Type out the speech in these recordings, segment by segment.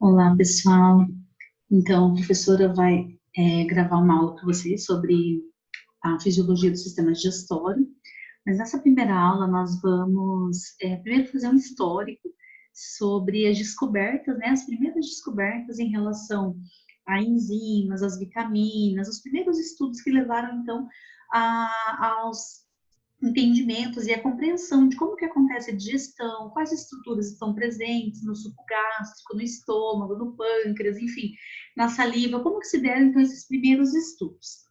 Olá, pessoal. Então, a professora vai gravar uma aula para vocês sobre a fisiologia do sistema digestório, mas nessa primeira aula nós vamos primeiro fazer um histórico sobre as descobertas, né, as primeiras descobertas em relação a enzimas, as vitaminas, os primeiros estudos que levaram, então, aos entendimentos e a compreensão de como que acontece a digestão, quais estruturas estão presentes no suco gástrico, no estômago, no pâncreas, enfim, na saliva, como que se deram, então, esses primeiros estudos.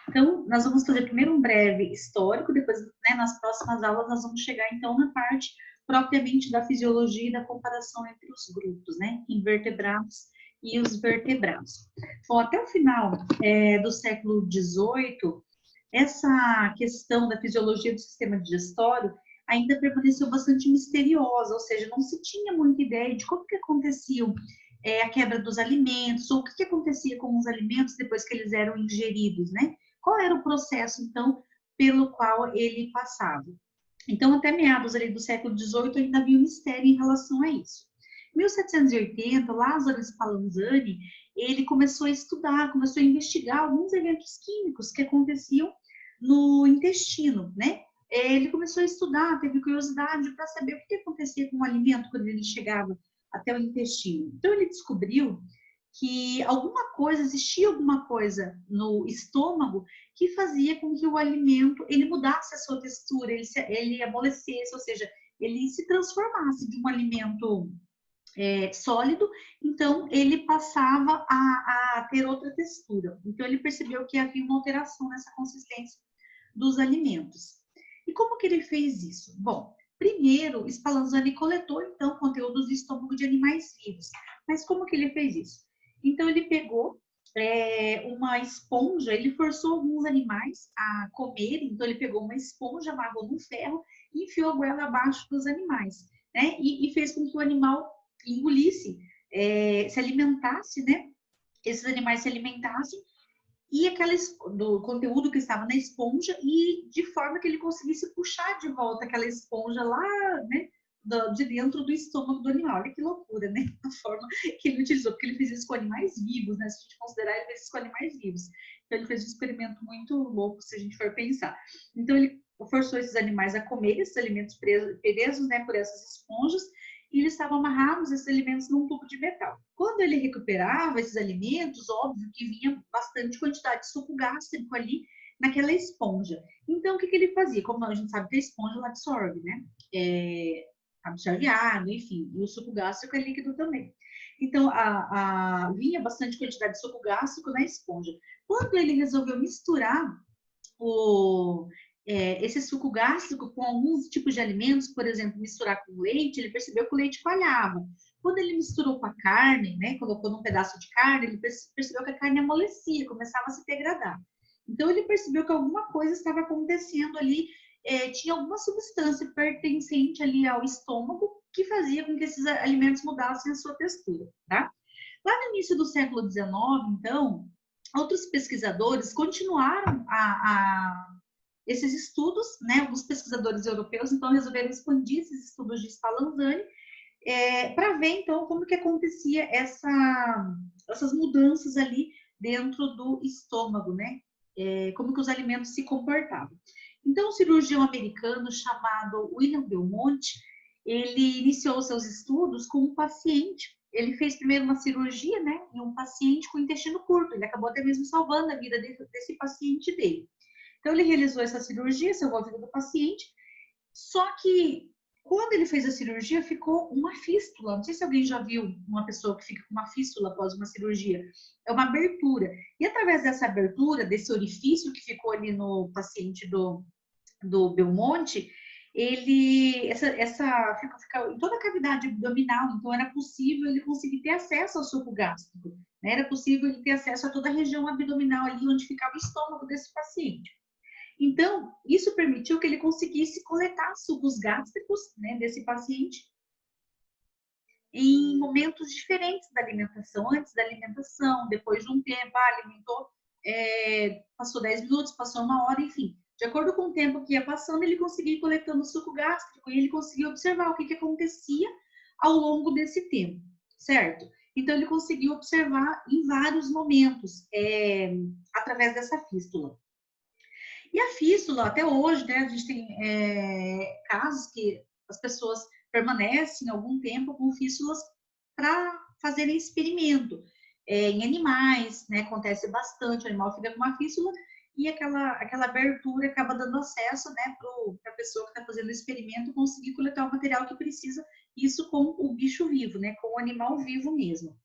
Então, nós vamos fazer primeiro um breve histórico, depois, né, nas próximas aulas, nós vamos chegar, então, na parte propriamente da fisiologia e da comparação entre os grupos, né, invertebrados e os vertebrados. Bom, até o final do século XVIII, essa questão da fisiologia do sistema digestório ainda permaneceu bastante misteriosa, ou seja, não se tinha muita ideia de como que aconteciam a quebra dos alimentos, ou o que acontecia com os alimentos depois que eles eram ingeridos, né? Qual era o processo, então, pelo qual ele passava? Então, até meados ali do século XVIII, ainda havia um mistério em relação a isso. Em 1780, Lázaro Spallanzani, ele começou a estudar, começou a investigar alguns eventos químicos que aconteciam no intestino, né? Ele começou a estudar, teve curiosidade para saber o que acontecia com o alimento quando ele chegava até o intestino. Então, ele descobriu que existia alguma coisa no estômago que fazia com que o alimento, ele mudasse a sua textura, ele amolecesse, ou seja, ele se transformasse de um alimento sólido, então ele passava a ter outra textura. Então, ele percebeu que havia uma alteração nessa consistência dos alimentos. E como que ele fez isso? Bom, primeiro, Spallanzani coletou, então, conteúdos do estômago de animais vivos. Mas como que ele fez isso? Então, ele pegou uma esponja, ele forçou alguns animais a comerem, então ele pegou uma esponja, amarrou num ferro e enfiou a goela abaixo dos animais, né? E fez com que o animal engolisse, se alimentasse, né? Esses animais se alimentassem e do conteúdo que estava na esponja e de forma que ele conseguisse puxar de volta aquela esponja lá, né, de dentro do estômago do animal. Olha que loucura, né? A forma que ele utilizou, porque ele fez isso com animais vivos, né? Se a gente considerar, ele fez isso com animais vivos. Então, ele fez um experimento muito louco, se a gente for pensar. Então, ele forçou esses animais a comer esses alimentos presos, né, por essas esponjas, e eles estavam amarrados, esses alimentos, num tubo de metal. Quando ele recuperava esses alimentos, óbvio que vinha bastante quantidade de suco gástrico ali naquela esponja. Então, o que ele fazia? Como a gente sabe que a esponja ela absorve, né? Absorve água, enfim, e o suco gástrico é líquido também. Então, vinha bastante quantidade de suco gástrico na esponja. Quando ele resolveu misturar esse suco gástrico com alguns tipos de alimentos, por exemplo, misturar com leite, ele percebeu que o leite falhava. Quando ele misturou com a carne, né, colocou num pedaço de carne, ele percebeu que a carne amolecia, começava a se degradar. Então, ele percebeu que alguma coisa estava acontecendo ali, tinha alguma substância pertencente ali ao estômago que fazia com que esses alimentos mudassem a sua textura, tá? Lá no início do século XIX, então, outros pesquisadores continuaram esses estudos, né? Alguns pesquisadores europeus, então, resolveram expandir esses estudos de Spallanzani para ver, então, como que acontecia essas mudanças ali dentro do estômago, né? Como que os alimentos se comportavam. Então, um cirurgião americano chamado William Belmonte, ele iniciou seus estudos com um paciente. Ele fez primeiro uma cirurgia, né, em um paciente com intestino curto. Ele acabou até mesmo salvando a vida desse paciente dele. Então, ele realizou essa cirurgia, salvou a vida do paciente, só que quando ele fez a cirurgia, ficou uma fístula. Não sei se alguém já viu uma pessoa que fica com uma fístula após uma cirurgia. É uma abertura. E através dessa abertura, desse orifício que ficou ali no paciente do Belmonte, fica em toda a cavidade abdominal, então era possível ele conseguir ter acesso ao suco gástrico, né? Era possível ele ter acesso a toda a região abdominal ali onde ficava o estômago desse paciente. Então, isso permitiu que ele conseguisse coletar sucos gástricos, né, desse paciente em momentos diferentes da alimentação, antes da alimentação, depois de um tempo, alimentou, passou 10 minutos, passou uma hora, enfim. De acordo com o tempo que ia passando, ele conseguia ir coletando suco gástrico e ele conseguia observar o que acontecia ao longo desse tempo, certo? Então, ele conseguiu observar em vários momentos, através dessa fístula. E a fístula, até hoje, né, a gente tem casos que as pessoas permanecem algum tempo com fístulas para fazerem experimento. Em animais, né, acontece bastante, o animal fica com uma fístula e aquela abertura acaba dando acesso, né, para a pessoa que está fazendo o experimento conseguir coletar o material que precisa, isso com o bicho vivo, né, com o animal vivo mesmo.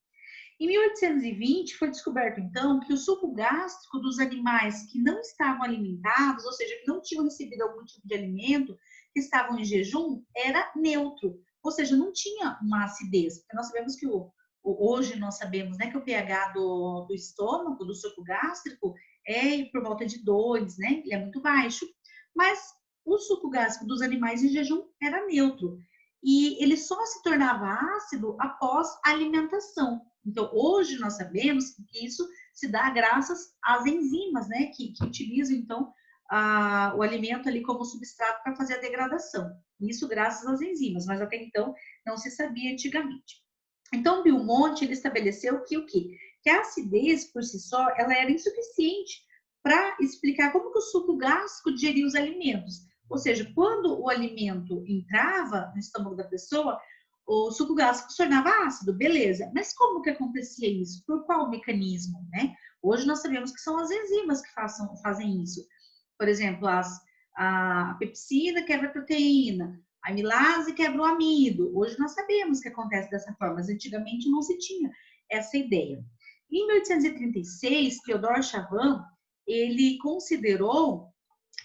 Em 1820, foi descoberto, então, que o suco gástrico dos animais que não estavam alimentados, ou seja, que não tinham recebido algum tipo de alimento, que estavam em jejum, era neutro, ou seja, não tinha uma acidez. Porque nós sabemos que hoje nós sabemos, né, que o pH do estômago, do suco gástrico, é por volta de 2, né? Ele é muito baixo. Mas o suco gástrico dos animais em jejum era neutro. E ele só se tornava ácido após a alimentação. Então, hoje nós sabemos que isso se dá graças às enzimas, né, que utilizam, então, o alimento ali como substrato para fazer a degradação. Isso graças às enzimas, mas até então não se sabia antigamente. Então, Belmonte, ele estabeleceu que o quê? Que a acidez, por si só, ela era insuficiente para explicar como que o suco gástrico digeria os alimentos. Ou seja, quando o alimento entrava no estômago da pessoa, o suco gástrico se tornava ácido, beleza. Mas como que acontecia isso? Por qual mecanismo, né? Hoje nós sabemos que são as enzimas que fazem isso. Por exemplo, a pepsina quebra a proteína, a amilase quebra o amido. Hoje nós sabemos que acontece dessa forma, mas antigamente não se tinha essa ideia. Em 1836, Theodore Chavan, ele considerou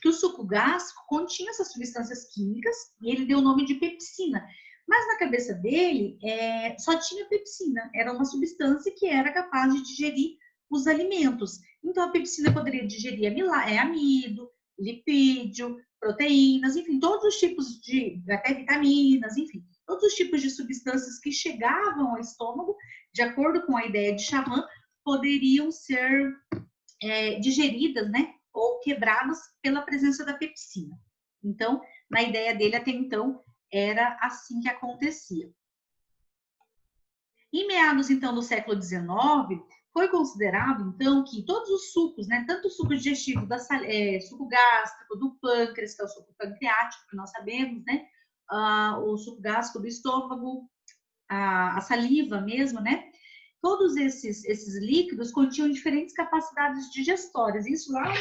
que o suco gástrico continha essas substâncias químicas e ele deu o nome de pepsina. Mas na cabeça dele, só tinha pepsina. Era uma substância que era capaz de digerir os alimentos. Então, a pepsina poderia digerir amido, lipídio, proteínas, enfim, todos os tipos até vitaminas, enfim, todos os tipos de substâncias que chegavam ao estômago, de acordo com a ideia de Chavan, poderiam ser digeridas, né, ou quebradas pela presença da pepsina. Então, na ideia dele até então, era assim que acontecia. Em meados, então, do século XIX, foi considerado, então, que todos os sucos, né, tanto o suco digestivo, suco gástrico, do pâncreas, que é o suco pancreático, que nós sabemos, né, o suco gástrico do estômago, a saliva mesmo, né, todos esses líquidos continham diferentes capacidades digestórias. Isso lá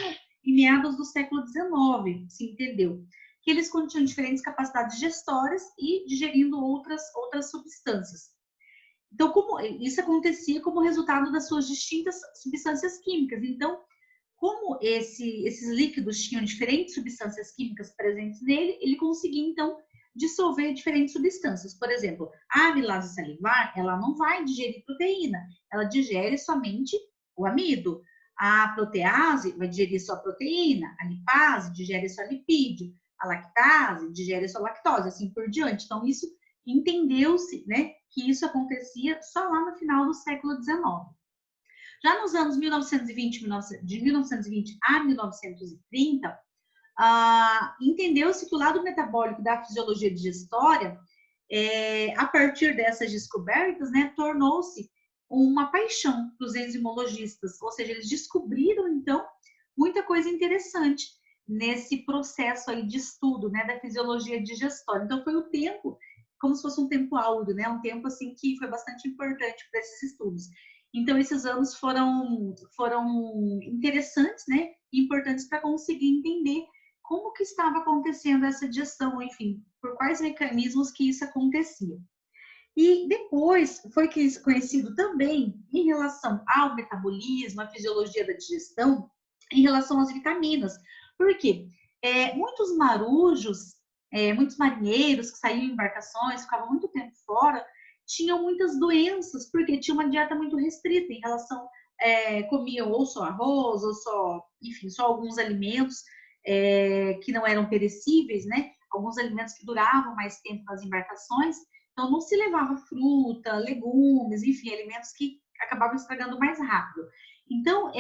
em meados do século XIX, se entendeu. Que eles continham diferentes capacidades digestórias e digerindo outras substâncias. Então, como isso acontecia como resultado das suas distintas substâncias químicas. Então, como esses líquidos tinham diferentes substâncias químicas presentes nele, ele conseguia, então, dissolver diferentes substâncias. Por exemplo, a amilase salivar, ela não vai digerir proteína, ela digere somente o amido. A protease vai digerir só proteína, a lipase digere só lipídio, a lactase digere só lactose, assim por diante. Então, isso entendeu-se, né, que isso acontecia só lá no final do século XIX. Já nos anos 1920, de 1920 a 1930, entendeu-se que o lado metabólico da fisiologia digestória, a partir dessas descobertas, né, tornou-se uma paixão para os enzimologistas, ou seja, eles descobriram, então, muita coisa interessante nesse processo aí de estudo, né, da fisiologia digestória. Então, foi o tempo, como se fosse um tempo áureo, né, um tempo, assim, que foi bastante importante para esses estudos. Então, esses anos foram interessantes, né, importantes para conseguir entender como que estava acontecendo essa digestão, enfim, por quais mecanismos que isso acontecia. E depois foi conhecido também em relação ao metabolismo, à fisiologia da digestão, em relação às vitaminas. Por quê? Muitos marujos, muitos marinheiros que saíam em embarcações, ficavam muito tempo fora, tinham muitas doenças, porque tinha uma dieta muito restrita em relação, comiam ou só arroz, ou só, enfim, só alguns alimentos que não eram perecíveis, né? Alguns alimentos que duravam mais tempo nas embarcações, então não se levava fruta, legumes, enfim, alimentos que acabavam estragando mais rápido. Então,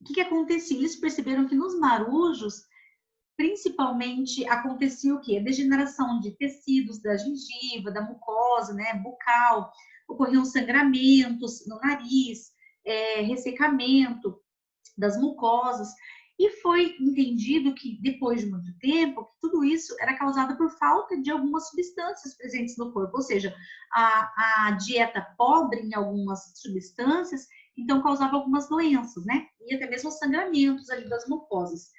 o que acontecia? Eles perceberam que nos marujos, principalmente, acontecia o quê? A degeneração de tecidos da gengiva, da mucosa, né, bucal, ocorriam sangramentos no nariz, ressecamento das mucosas, e foi entendido que, depois de muito tempo, que tudo isso era causado por falta de algumas substâncias presentes no corpo, ou seja, a dieta pobre em algumas substâncias, então causava algumas doenças, né? E até mesmo sangramentos ali das mucosas.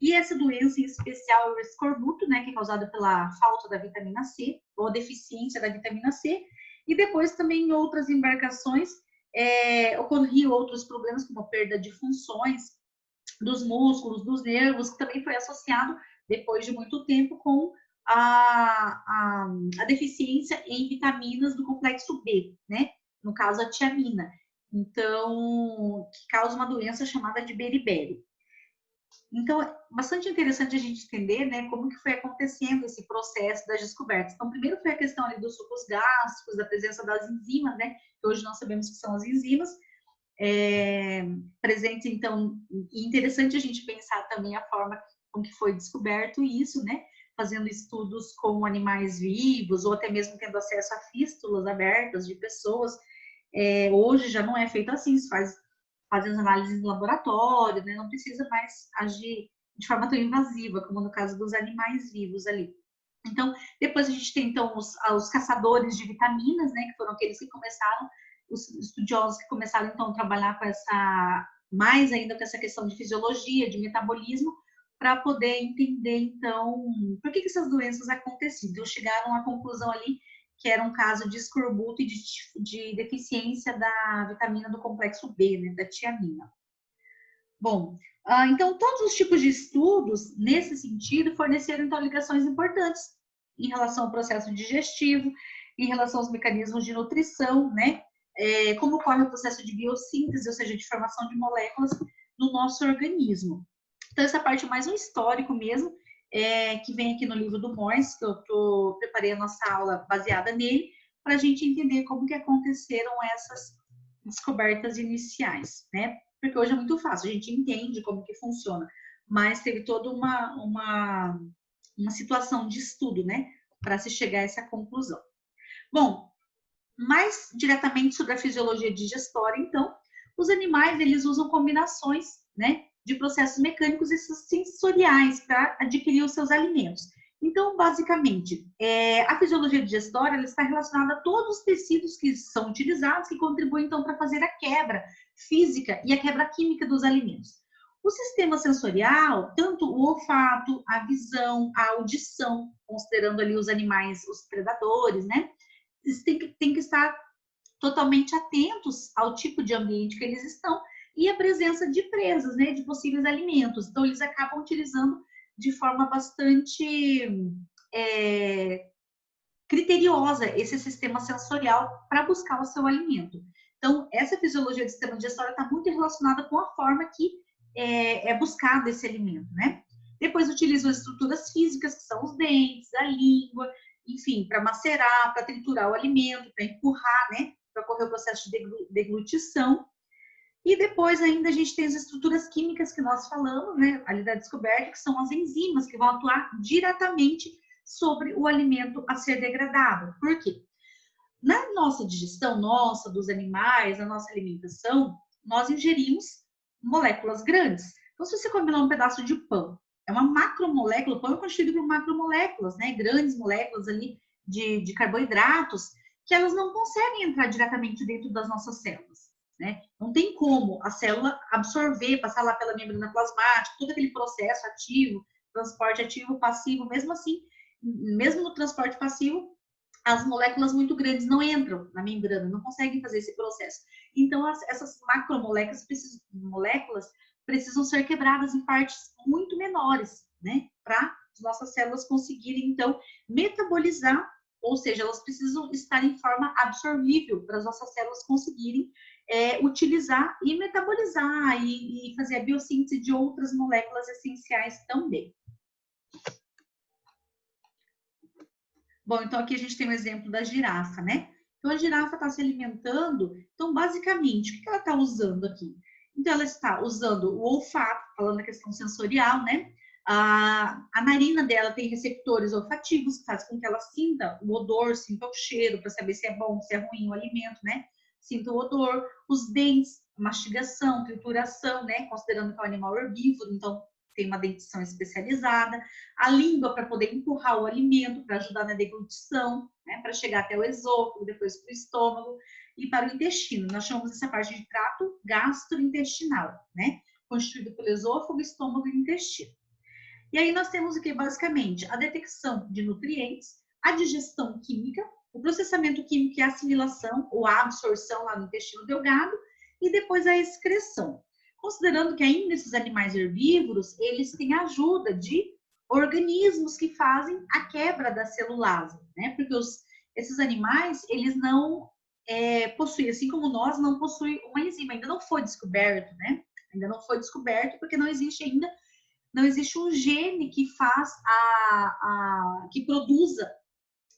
E essa doença em especial é o escorbuto, né, que é causada pela falta da vitamina C, ou a deficiência da vitamina C, e depois também em outras embarcações ocorriam outros problemas, como a perda de funções dos músculos, dos nervos, que também foi associado, depois de muito tempo, com a deficiência em vitaminas do complexo B, né? No caso, a tiamina. Então, que causa uma doença chamada de beriberi. Então, é bastante interessante a gente entender, né, como que foi acontecendo esse processo das descobertas. Então, primeiro foi a questão ali dos sucos gástricos, da presença das enzimas, né, que hoje nós sabemos que são as enzimas, presentes, então, e interessante a gente pensar também a forma com que foi descoberto isso, né, fazendo estudos com animais vivos, ou até mesmo tendo acesso a fístulas abertas de pessoas. Hoje já não é feito assim, se faz as análises no laboratório, né? Não precisa mais agir de forma tão invasiva, como no caso dos animais vivos ali. Então, depois a gente tem, então, os caçadores de vitaminas, né? Que foram aqueles que começaram, os estudiosos que começaram, então, a trabalhar com mais ainda com essa questão de fisiologia, de metabolismo, para poder entender, então, por que essas doenças aconteciam. Então, chegaram à conclusão ali que era um caso de escorbuto e de deficiência da vitamina do complexo B, né, da tiamina. Bom, então todos os tipos de estudos, nesse sentido, forneceram então ligações importantes em relação ao processo digestivo, em relação aos mecanismos de nutrição, né, como ocorre o processo de biossíntese, ou seja, de formação de moléculas no nosso organismo. Então, essa parte é mais um histórico mesmo, que vem aqui no livro do Morse, que eu preparei a nossa aula baseada nele, para a gente entender como que aconteceram essas descobertas iniciais, né? Porque hoje é muito fácil, a gente entende como que funciona, mas teve toda uma situação de estudo, né? Para se chegar a essa conclusão. Bom, mais diretamente sobre a fisiologia digestória, então, os animais, eles usam combinações, né, de processos mecânicos e sensoriais para adquirir os seus alimentos. Então, basicamente, a fisiologia digestória ela está relacionada a todos os tecidos que são utilizados, que contribuem, então, para fazer a quebra física e a quebra química dos alimentos. O sistema sensorial, tanto o olfato, a visão, a audição, considerando ali os animais, os predadores, né? Eles têm que estar totalmente atentos ao tipo de ambiente que eles estão e a presença de presas, né, de possíveis alimentos. Então, eles acabam utilizando de forma bastante criteriosa esse sistema sensorial para buscar o seu alimento. Então, essa fisiologia do sistema digestório está muito relacionada com a forma que é buscado esse alimento, né? Depois utilizam as estruturas físicas, que são os dentes, a língua, enfim, para macerar, para triturar o alimento, para empurrar, né? Para ocorrer o processo de deglutição. E depois ainda a gente tem as estruturas químicas que nós falamos, né? Ali da descoberta, que são as enzimas, que vão atuar diretamente sobre o alimento a ser degradado. Por quê? Na nossa digestão, dos animais, na nossa alimentação, nós ingerimos moléculas grandes. Então, se você combinar um pedaço de pão, é uma macromolécula, o pão é constituído por macromoléculas, né? Grandes moléculas ali de carboidratos, que elas não conseguem entrar diretamente dentro das nossas células, né? Não tem como a célula absorver, passar lá pela membrana plasmática, todo aquele processo ativo, transporte ativo, passivo, mesmo assim, mesmo no transporte passivo, as moléculas muito grandes não entram na membrana, não conseguem fazer esse processo. Então, essas macromoléculas precisam ser quebradas em partes muito menores, né? Para as nossas células conseguirem, então, metabolizar, ou seja, elas precisam estar em forma absorvível para as nossas células conseguirem utilizar e metabolizar e fazer a biossíntese de outras moléculas essenciais também. Bom, então aqui a gente tem um exemplo da girafa, né? Então a girafa está se alimentando, então basicamente, o que ela está usando aqui? Então ela está usando o olfato, falando da questão sensorial, né? A narina dela tem receptores olfativos que fazem com que ela sinta o odor, sinta o cheiro, para saber se é bom, se é ruim o alimento, né? Sinta o odor. Os dentes, mastigação, trituração, né? Considerando que é um animal herbívoro, então tem uma dentição especializada. A língua para poder empurrar o alimento, para ajudar na deglutição, né? Para chegar até o esôfago, depois para o estômago e para o intestino. Nós chamamos essa parte de trato gastrointestinal, né? Constituído pelo esôfago, estômago e intestino. E aí nós temos o que? Basicamente, a detecção de nutrientes, a digestão química, o processamento químico e a assimilação ou a absorção lá no intestino delgado e depois a excreção. Considerando que ainda esses animais herbívoros, eles têm ajuda de organismos que fazem a quebra da celulase, né? Porque esses animais, eles não possuem, assim como nós, não possuem uma enzima, ainda não foi descoberto, né? Ainda não foi descoberto porque não existe ainda um gene que faz que produza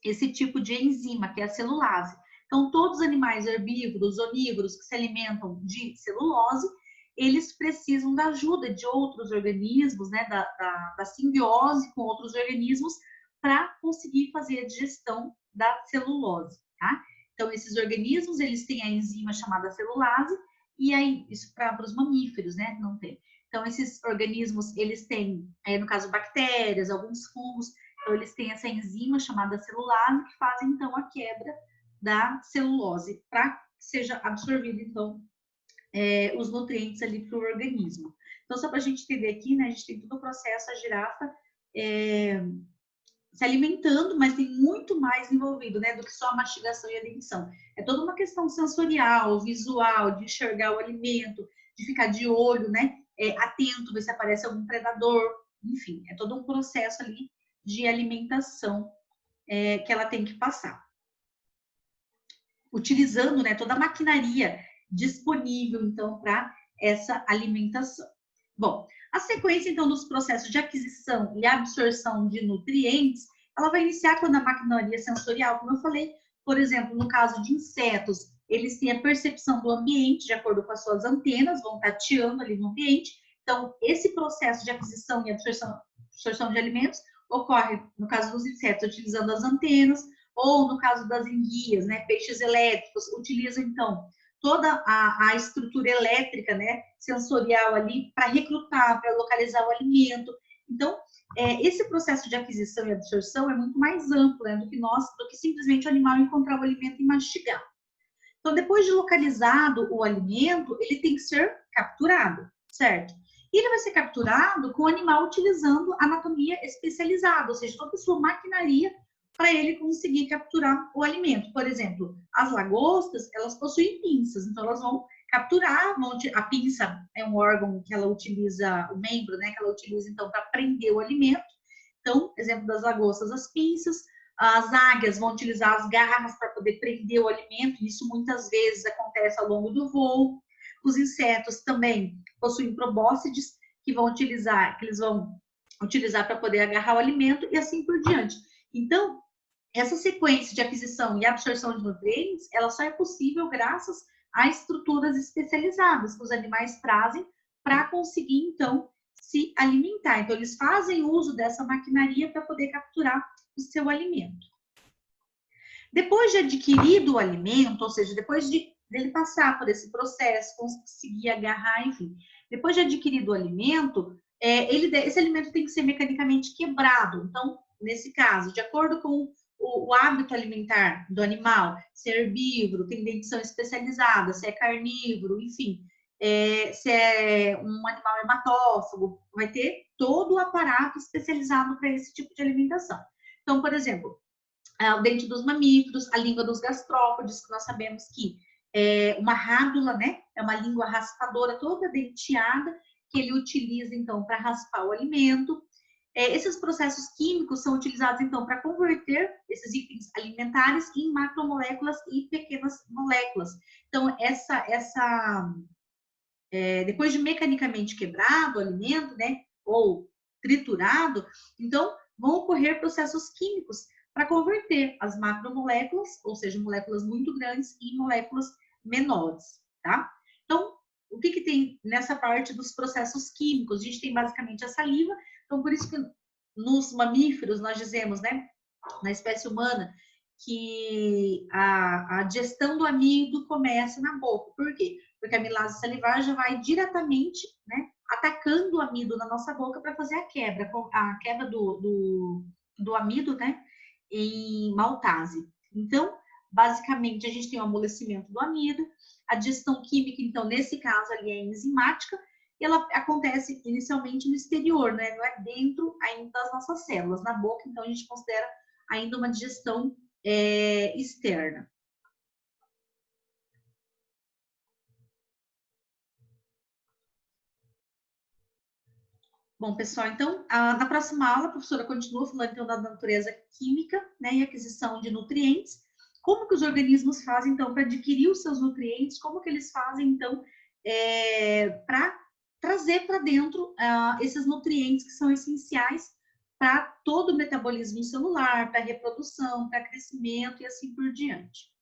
esse tipo de enzima, que é a celulase. Então, todos os animais herbívoros, onívoros, que se alimentam de celulose, eles precisam da ajuda de outros organismos, né, da simbiose com outros organismos, para conseguir fazer a digestão da celulose, tá? Então, esses organismos, eles têm a enzima chamada celulase, e aí, isso para os mamíferos, né, não tem. Então, esses organismos, eles têm, no caso, bactérias, alguns fungos, então eles têm essa enzima chamada celulase, que faz, então, a quebra da celulose, para que seja absorvido, então, os nutrientes ali para o organismo. Então, só para a gente entender aqui, né, a gente tem todo o processo, a girafa se alimentando, mas tem muito mais envolvido, né, do que só a mastigação e a dentição. É toda uma questão sensorial, visual, de enxergar o alimento, de ficar de olho, né, atento, ver se aparece algum predador, enfim, é todo um processo ali de alimentação que ela tem que passar. Utilizando, né, toda a maquinaria disponível, então, para essa alimentação. Bom, a sequência, então, dos processos de aquisição e absorção de nutrientes, ela vai iniciar quando a maquinaria sensorial, como eu falei, por exemplo, no caso de insetos, eles têm a percepção do ambiente de acordo com as suas antenas, vão tateando ali no ambiente. Então, esse processo de aquisição e absorção de alimentos ocorre, no caso dos insetos, utilizando as antenas, ou no caso das enguias, né, peixes elétricos, utilizam, então, toda a estrutura elétrica, né, sensorial ali, para recrutar, para localizar o alimento. Então, esse processo de aquisição e absorção é muito mais amplo, né, do que simplesmente o animal encontrar o alimento e mastigar. Então, depois de localizado o alimento, ele tem que ser capturado, certo? E ele vai ser capturado com o animal utilizando anatomia especializada, ou seja, toda a sua maquinaria para ele conseguir capturar o alimento. Por exemplo, as lagostas, elas possuem pinças, então elas vão capturar, a pinça é um órgão que ela utiliza, o membro, né, que ela utiliza então para prender o alimento. Então, exemplo das lagostas, as pinças. As águias vão utilizar as garras para poder prender o alimento, e isso muitas vezes acontece ao longo do voo. Os insetos também possuem probóscides que eles vão utilizar para poder agarrar o alimento e assim por diante. Então, essa sequência de aquisição e absorção de nutrientes, ela só é possível graças a estruturas especializadas que os animais trazem para conseguir, então, se alimentar. Então, eles fazem uso dessa maquinaria para poder capturar o seu alimento. Depois de adquirido o alimento, ou seja, depois dele passar por esse processo, conseguir agarrar, enfim, depois de adquirido o alimento, esse alimento tem que ser mecanicamente quebrado. Então, nesse caso, de acordo com o hábito alimentar do animal, se é herbívoro, tem dentição especializada, se é carnívoro, enfim, se é um animal hematófago, vai ter todo o aparato especializado para esse tipo de alimentação. Então, por exemplo, o dente dos mamíferos, a língua dos gastrópodes, que nós sabemos que é uma rádula, né? É uma língua raspadora toda denteada, que ele utiliza, então, para raspar o alimento. Esses processos químicos são utilizados, então, para converter esses itens alimentares em macromoléculas e pequenas moléculas. Então, depois de mecanicamente quebrado o alimento, né? Ou triturado, então, vão ocorrer processos químicos para converter as macromoléculas, ou seja, moléculas muito grandes, em moléculas menores, tá? Então, o que tem nessa parte dos processos químicos? A gente tem basicamente a saliva. Então, por isso que nos mamíferos nós dizemos, né, na espécie humana, que a digestão do amido começa na boca. Por quê? Porque a amilase salivar já vai diretamente, né, atacando o amido na nossa boca para fazer a quebra do amido, né, em maltase. Então, basicamente, a gente tem o amolecimento do amido, a digestão química, então, nesse caso ali é enzimática, e ela acontece inicialmente no exterior, né? Não é dentro ainda das nossas células. Na boca, então, a gente considera ainda uma digestão externa. Bom, pessoal, então, na próxima aula, a professora continua falando então da natureza química, né, e aquisição de nutrientes. Como que os organismos fazem, então, para adquirir os seus nutrientes? Como que eles fazem, então, para trazer para dentro esses nutrientes que são essenciais para todo o metabolismo celular, para reprodução, para crescimento e assim por diante.